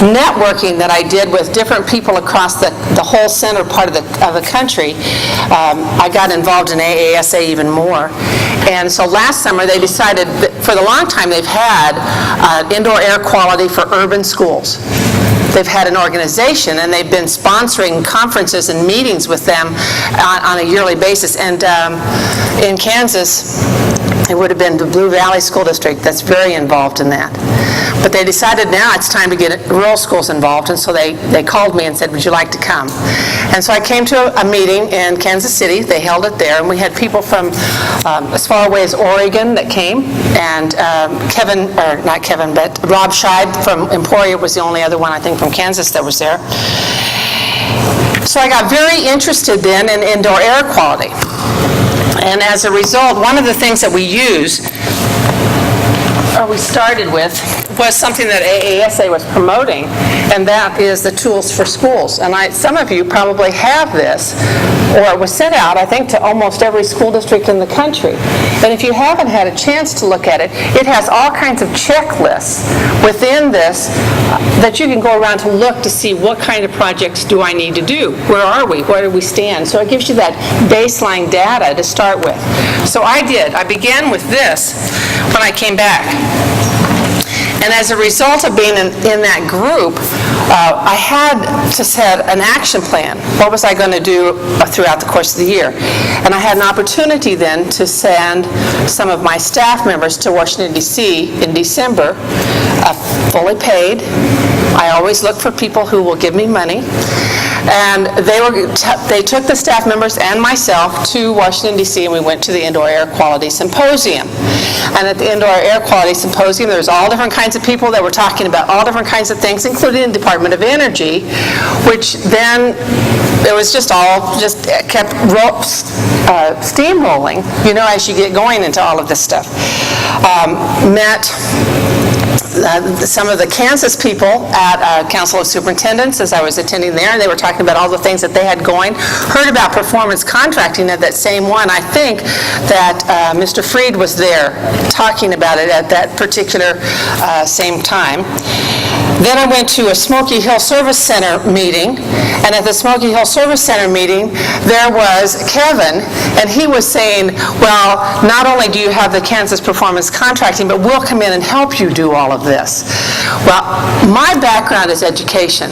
networking that I did with different people across the whole center part of the country, I got involved in AASA even more. And so last summer they decided that for the long time they've had indoor air quality for urban schools. They've had an organization, and they've been sponsoring conferences and meetings with them on a yearly basis. And in Kansas, it would have been the Blue Valley School District that's very involved in that. But they decided now it's time to get rural schools involved, and so they called me and said, would you like to come? And so I came to a meeting in Kansas City. They held it there, and we had people from as far away as Oregon that came, and Rob Scheib from Emporia was the only other one, I think, from Kansas that was there. So I got very interested then in indoor air quality. And as a result, one of the things that we started with was something that AASA was promoting, and that is the tools for schools. And some of you probably have this, or it was sent out, I think, to almost every school district in the country. And if you haven't had a chance to look at it, it has all kinds of checklists within this that you can go around to look to see what kind of projects do I need to do? Where are we? Where do we stand? So it gives you that baseline data to start with. So I did. I began with this when I came back. And as a result of being in that group, I had to set an action plan. What was I going to do throughout the course of the year? And I had an opportunity then to send some of my staff members to Washington, D.C. in December, fully paid. I always look for people who will give me money. And they took the staff members and myself to Washington, D.C., and we went to the Indoor Air Quality Symposium. And at the Indoor Air Quality Symposium, there was all different kinds of people that were talking about all different kinds of things, including the Department of Energy, which then it was just kept steamrolling, as you get going into all of this stuff. Met some of the Kansas people at Council of Superintendents as I was attending there, and they were talking about all the things that they had going. Heard about performance contracting at that same one. I think that Mr. Freed was there talking about it at that particular same time. Then I went to a Smoky Hill Service Center meeting, and at the Smoky Hill Service Center meeting, there was Kevin, and he was saying, well, not only do you have the Kansas Performance Contracting, but we'll come in and help you do all of this. Well, my background is education,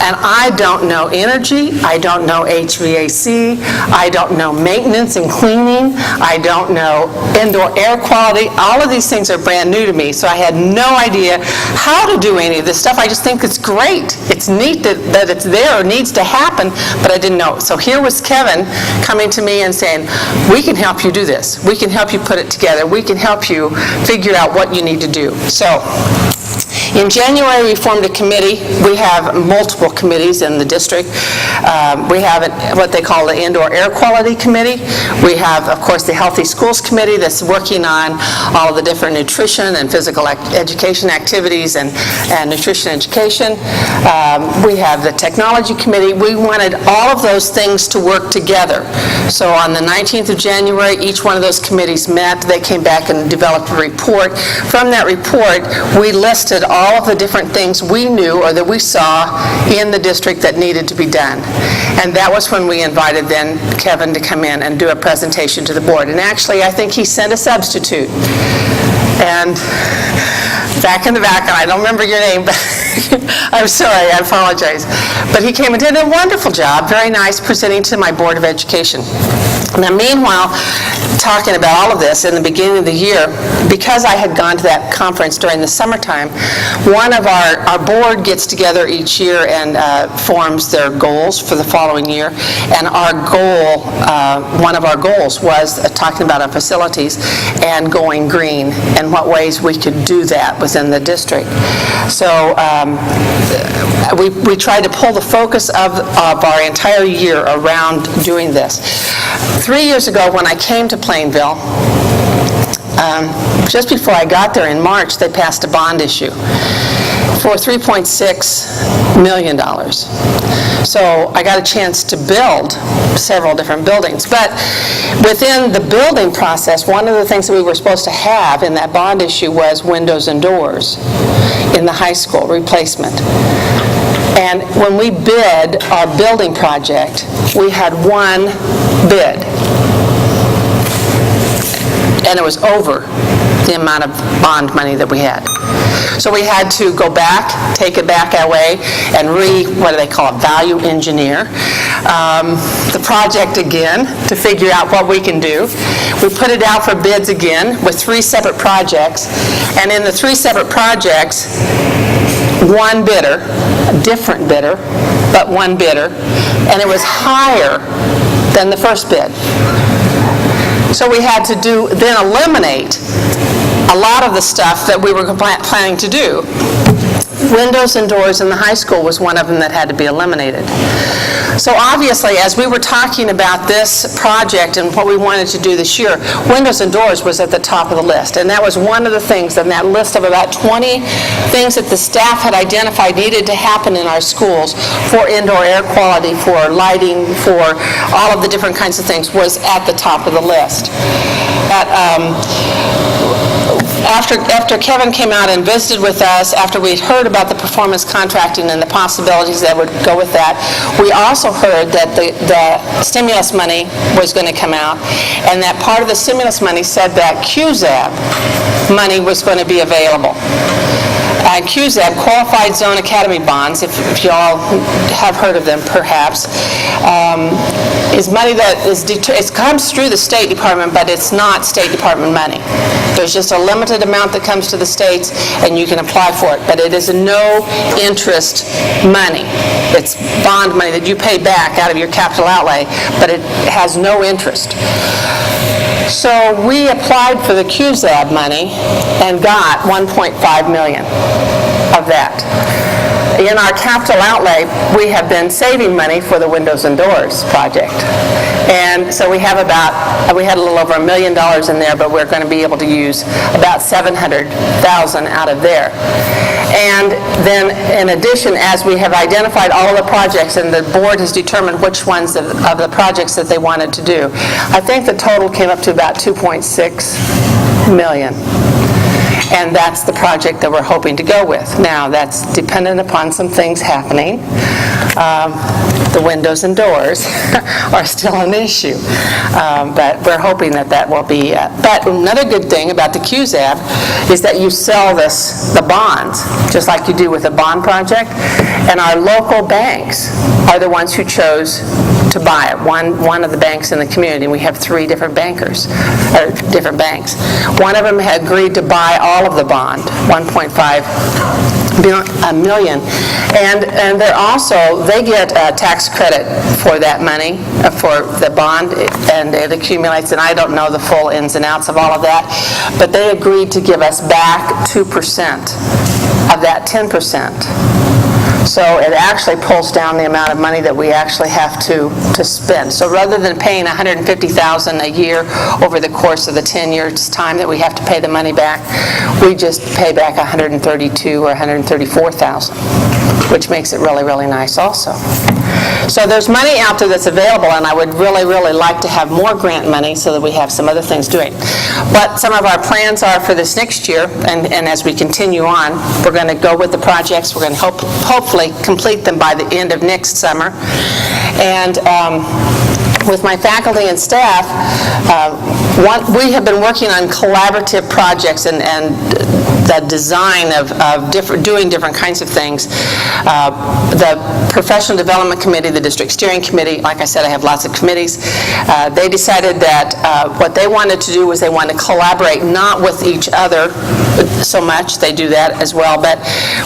and I don't know energy, I don't know HVAC, I don't know maintenance and cleaning, I don't know indoor air quality. All of these things are brand new to me, so I had no idea how to do any of this stuff. I just think it's great. It's neat that it's there or needs to happen, but I didn't know. So here was Kevin coming to me and saying, we can help you do this. We can help you put it together. We can help you figure out what you need to do. So in January, we formed a committee. We have multiple committees in the district. We have what they call the Indoor Air Quality Committee. We have, of course, the Healthy Schools Committee that's working on all the different nutrition and physical education activities and nutrition education. We have the Technology Committee. We wanted all of those things to work together. So on the 19th of January, each one of those committees met. They came back and developed a report. From that report, we listed all of the different things we knew or that we saw in the district that needed to be done. And that was when we invited then Kevin to come in and do a presentation to the board. And actually, I think he sent a substitute. And back in the back, and I don't remember your name, but I'm sorry, I apologize. But he came and did a wonderful job, very nice, presenting to my Board of Education. Now, meanwhile, talking about all of this in the beginning of the year, because I had gone to that conference during the summertime, one of our board gets together each year and forms their goals for the following year. And our goal, one of our goals was talking about our facilities and going green and what ways we could do that within the district. So we tried to pull the focus of our entire year around doing this. 3 years ago when I came to Plainville, just before I got there in March, they passed a bond issue. for $3.6 million. So I got a chance to build several different buildings. But within the building process, one of the things that we were supposed to have in that bond issue was windows and doors in the high school replacement. And when we bid our building project, we had one bid. And it was over the amount of bond money that we had. So we had to go back, take it back our way, and what do they call it, value engineer the project again to figure out what we can do. We put it out for bids again with 3 separate projects, and in the 3 separate projects, one bidder, a different bidder, but one bidder, and it was higher than the first bid. So we had to then eliminate a lot of the stuff that we were planning to do. Windows and doors in the high school was one of them that had to be eliminated. So obviously, as we were talking about this project and what we wanted to do this year, windows and doors was at the top of the list. And that was one of the things in that list of about 20 things that the staff had identified needed to happen in our schools for indoor air quality, for lighting, for all of the different kinds of things was at the top of the list. After Kevin came out and visited with us, after we'd heard about the performance contracting and the possibilities that would go with that, we also heard that the stimulus money was going to come out, and that part of the stimulus money said that QZAB money was going to be available. QZAB, Qualified Zone Academy Bonds, if you all have heard of them perhaps, is money that it comes through the State Department, but it's not State Department money. There's just a limited amount that comes to the states, and you can apply for it, but it is no interest money. It's bond money that you pay back out of your capital outlay, but it has no interest. So we applied for the QZAB money and got $1.5 million of that. In our capital outlay, we have been saving money for the windows and doors project. And so we had a little over $1 million in there, but we're going to be able to use about $700,000 out of there. And then in addition, as we have identified all of the projects and the board has determined which ones of the projects that they wanted to do, I think the total came up to about $2.6 million. And that's the project that we're hoping to go with. Now, that's dependent upon some things happening. The windows and doors are still an issue. But we're hoping that will be... but another good thing about the QZAB is that you sell the bonds, just like you do with a bond project. And our local banks are the ones who chose to buy it. One of the banks in the community, we have 3 different bankers, or different banks. One of them had agreed to buy all of the bond, $1.5 million. And they get a tax credit for that money, for the bond, and it accumulates, and I don't know the full ins and outs of all of that, but they agreed to give us back 2% of that 10%. So it actually pulls down the amount of money that we actually have to spend. So rather than paying $150,000 a year over the course of the 10 years time that we have to pay the money back, we just pay back $132,000 or $134,000, which makes it really, really nice also. So there's money out there that's available, and I would really, really like to have more grant money so that we have some other things doing. What some of our plans are for this next year, and as we continue on, we're going to go with the projects. We're going to hopefully complete them by the end of next summer. And with my faculty and staff, we have been working on collaborative projects and the design of doing different kinds of things. The Professional Development Committee, the District Steering Committee, like I said, I have lots of committees. They decided that what they wanted to do was they wanted to collaborate not with each other so much. They do that as well, but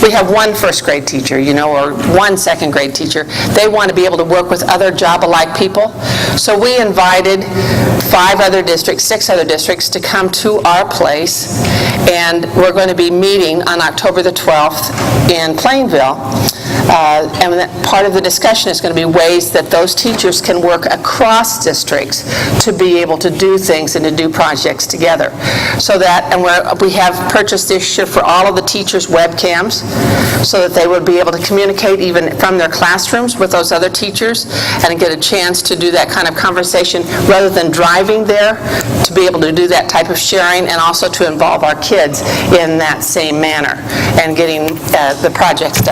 we have one first grade teacher, or one second grade teacher. They want to be able to work with other job-alike people. So we invited 5 other districts, 6 other districts to come to our place, and we're going to be meeting on October the 12th in Plainville. And part of the discussion is going to be ways that those teachers can work across districts to be able to do things and to do projects together. So that, and we have purchased this year for all of the teachers webcams so that they would be able to communicate even from their classrooms with those other teachers and get a chance to do that kind of conversation rather than driving there, to be able to do that type of sharing and also to involve our kids in that same manner and getting the projects done.